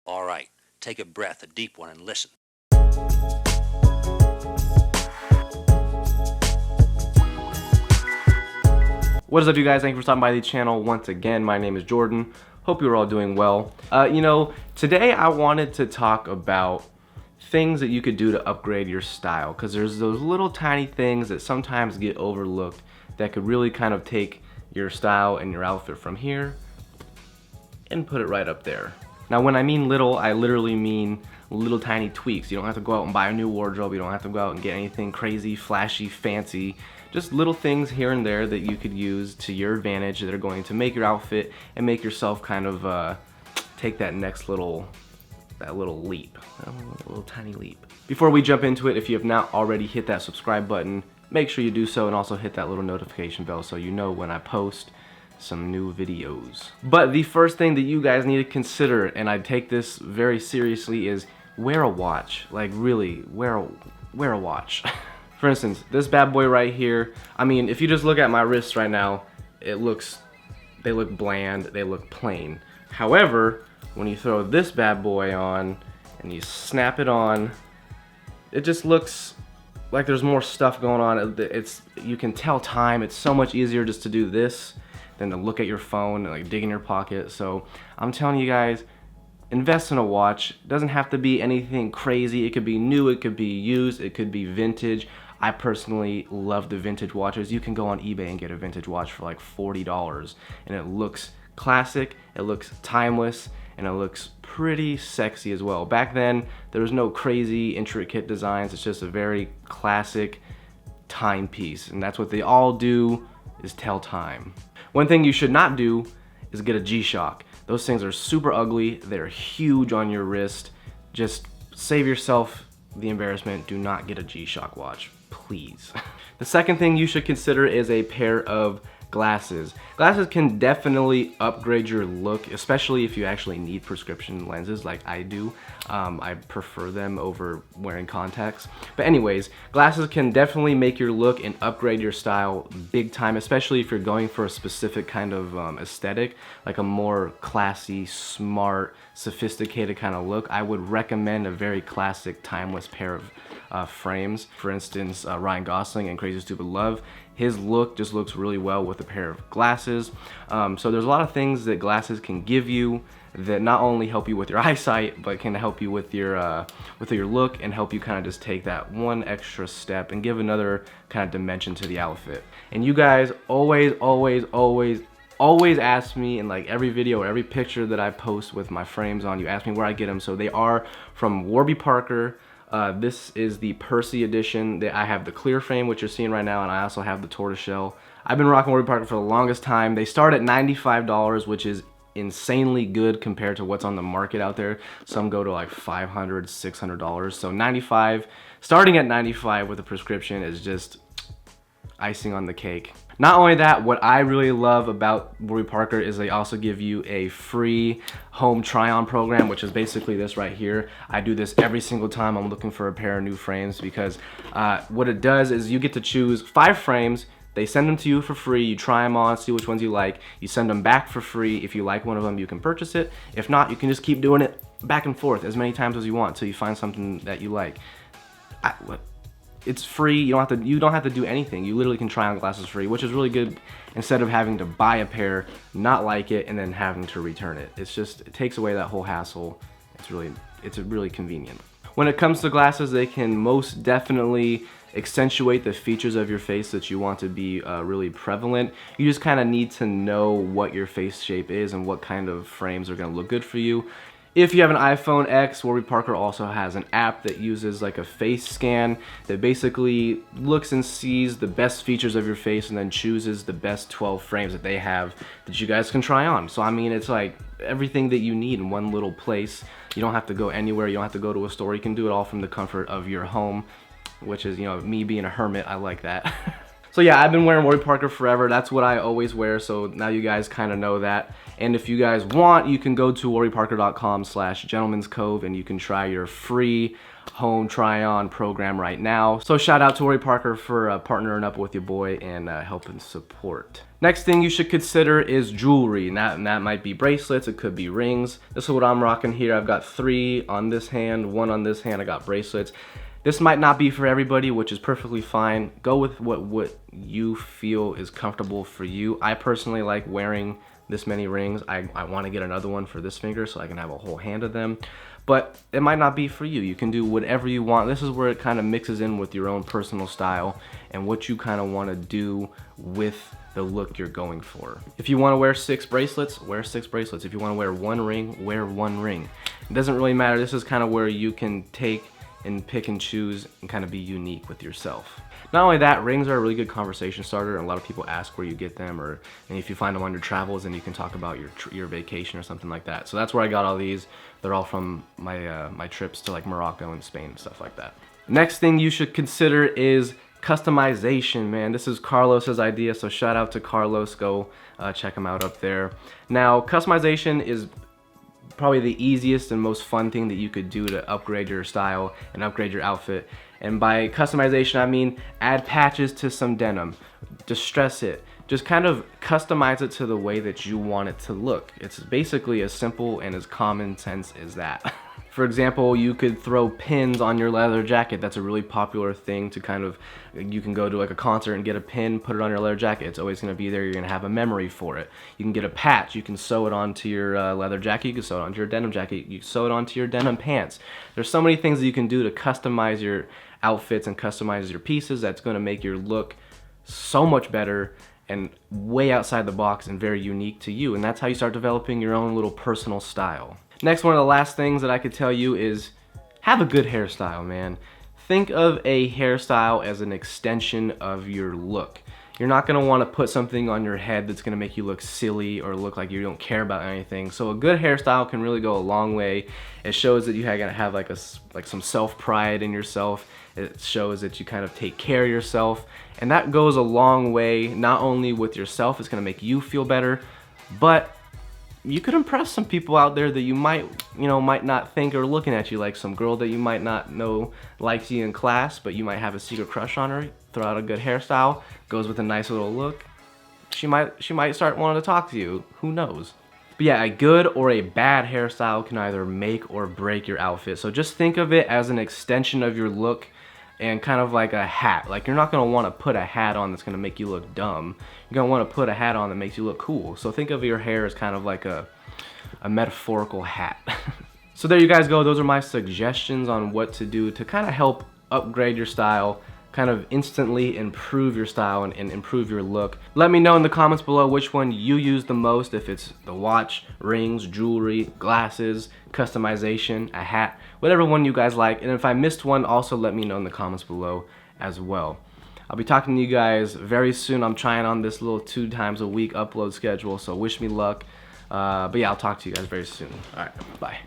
All right, take a breath, a deep one, and listen. What is up, you guys? Thank you for stopping by the channel once again. My name is Jordan. Hope you're all doing well. Today I wanted to talk about things that you could do to upgrade your style, because there's those little tiny things that sometimes get overlooked that could really kind of take your style and your outfit from here and put it right up there. Now, when I mean little, I literally mean little tiny tweaks. You don't have to go out and buy a new wardrobe. You don't have to go out and get anything crazy, flashy, fancy. Just little things here and there that you could use to your advantage that are going to make your outfit and make yourself kind of take that next little leap, a little tiny leap. Before we jump into it, if you have not already hit that subscribe button, make sure you do so, and also hit that little notification bell so you know when I post some new videos. But the first thing that you guys need to consider, and I take this very seriously, is wear a watch. Like, really, wear a watch. For instance, this bad boy right here, I mean, if you just look at my wrists right now, they look bland, they look plain. However, when you throw this bad boy on and you snap it on, it just looks like there's more stuff going on. You can tell time. It's so much easier just to do this than to look at your phone and like dig in your pocket. So I'm telling you guys, invest in a watch. It doesn't have to be anything crazy. It could be new, it could be used, it could be vintage. I personally love the vintage watches. You can go on eBay and get a vintage watch for like $40, and it looks classic, it looks timeless, and it looks pretty sexy as well. Back then, there was no crazy intricate designs. It's just a very classic timepiece, and that's what they all do, is tell time. One thing you should not do is get a G-Shock. Those things are super ugly. They're huge on your wrist. Just save yourself the embarrassment. Do not get a G-Shock watch, please. The second thing you should consider is a pair of glasses. Glasses can definitely upgrade your look, especially if you actually need prescription lenses like I do. I prefer them over wearing contacts. But anyways, glasses can definitely make your look and upgrade your style big time, especially if you're going for a specific kind of aesthetic, like a more classy, smart, sophisticated kind of look. I would recommend a very classic, timeless pair of frames. For instance, Ryan Gosling in Crazy Stupid Love. His look just looks really well with a pair of glasses. So there's a lot of things that glasses can give you that not only help you with your eyesight, but can help you with your look and help you kind of just take that one extra step and give another kind of dimension to the outfit. And you guys always ask me in like every video or every picture that I post with my frames on, you ask me where I get them. So they are from Warby Parker. This is the Percy edition. I have the clear frame, which you're seeing right now, and I also have the tortoiseshell. I've been rocking Warby Parker for the longest time. They start at $95, which is insanely good compared to what's on the market out there. Some go to like $500, $600. So starting at $95 with a prescription is just icing on the cake. Not only that, what I really love about Warby Parker is they also give you a free home try-on program, which is basically this right here. I do this every single time I'm looking for a pair of new frames, because what it does is you get to choose 5 frames. They send them to you for free. You try them on, see which ones you like. You send them back for free. If you like one of them, you can purchase it. If not, you can just keep doing it back and forth as many times as you want till you find something that you like. It's free. You don't have to do anything. You literally can try on glasses free, which is really good, instead of having to buy a pair, not like it, and then having to return it. It takes away that whole hassle. It's really convenient. When it comes to glasses, they can most definitely accentuate the features of your face that you want to be really prevalent. You just kind of need to know what your face shape is and what kind of frames are going to look good for you. If you have an iPhone X, Warby Parker also has an app that uses like a face scan that basically looks and sees the best features of your face and then chooses the best 12 frames that they have that you guys can try on. So I mean, it's like everything that you need in one little place. You don't have to go anywhere. You don't have to go to a store. You can do it all from the comfort of your home, which is, you know, me being a hermit, I like that. So yeah, I've been wearing Warby Parker forever. That's what I always wear, so now you guys kind of know that. And if you guys want, you can go to warbyparker.com/gentleman's-cove and you can try your free home try-on program right now. So shout out to Warby Parker for partnering up with your boy and helping support. Next thing you should consider is jewelry. And that might be bracelets, it could be rings. This is what I'm rocking here. I've got 3 on this hand, 1 on this hand. I got bracelets. This might not be for everybody, which is perfectly fine. Go with what you feel is comfortable for you. I personally like wearing this many rings. I want to get another one for this finger so I can have a whole hand of them. But it might not be for you. You can do whatever you want. This is where it kind of mixes in with your own personal style and what you kind of want to do with the look you're going for. If you want to wear 6 bracelets, wear 6 bracelets. If you want to wear 1 ring, wear 1 ring. It doesn't really matter. This is kind of where you can take and pick and choose and kind of be unique with yourself. Not only that, rings are a really good conversation starter, and a lot of people ask where you get them, and if you find them on your travels, then you can talk about your vacation or something like that. So that's where I got all these. They're all from my my trips to like Morocco and Spain and stuff like that. Next thing you should consider is customization, man. This is Carlos's idea, so shout out to Carlos. Go check him out up there. Now, customization is probably the easiest and most fun thing that you could do to upgrade your style and upgrade your outfit. And by customization, I mean add patches to some denim, distress it, just kind of customize it to the way that you want it to look. It's basically as simple and as common sense as that. For example, you could throw pins on your leather jacket. That's a really popular thing to kind of, you can go to like a concert and get a pin, put it on your leather jacket. It's always gonna be there. You're gonna have a memory for it. You can get a patch. You can sew it onto your leather jacket. You can sew it onto your denim jacket. You can sew it onto your denim pants. There's so many things that you can do to customize your outfits and customize your pieces that's gonna make your look so much better and way outside the box and very unique to you. And that's how you start developing your own little personal style. Next, one of the last things that I could tell you is have a good hairstyle, man. Think of a hairstyle as an extension of your look. You're not gonna wanna put something on your head that's gonna make you look silly or look like you don't care about anything. So a good hairstyle can really go a long way. It shows that you have like some self-pride in yourself. It shows that you kind of take care of yourself. And that goes a long way, not only with yourself, it's gonna make you feel better, but you could impress some people out there that you might not think are looking at you, like some girl that you might not know likes you in class, but you might have a secret crush on her. Throw out a good hairstyle, goes with a nice little look. She might start wanting to talk to you. Who knows? But yeah, a good or a bad hairstyle can either make or break your outfit. So just think of it as an extension of your look and kind of like a hat. Like, you're not gonna wanna put a hat on that's gonna make you look dumb. You're gonna wanna put a hat on that makes you look cool. So think of your hair as kind of like a metaphorical hat. So there you guys go. Those are my suggestions on what to do to kind of help upgrade your style, kind of instantly improve your style and improve your look. Let me know in the comments below which one you use the most, if it's the watch, rings, jewelry, glasses, customization, a hat, whatever one you guys like. And if I missed one, also let me know in the comments below as well. I'll be talking to you guys very soon. I'm trying on this little 2 times a week upload schedule, so wish me luck. But yeah, I'll talk to you guys very soon. All right, bye.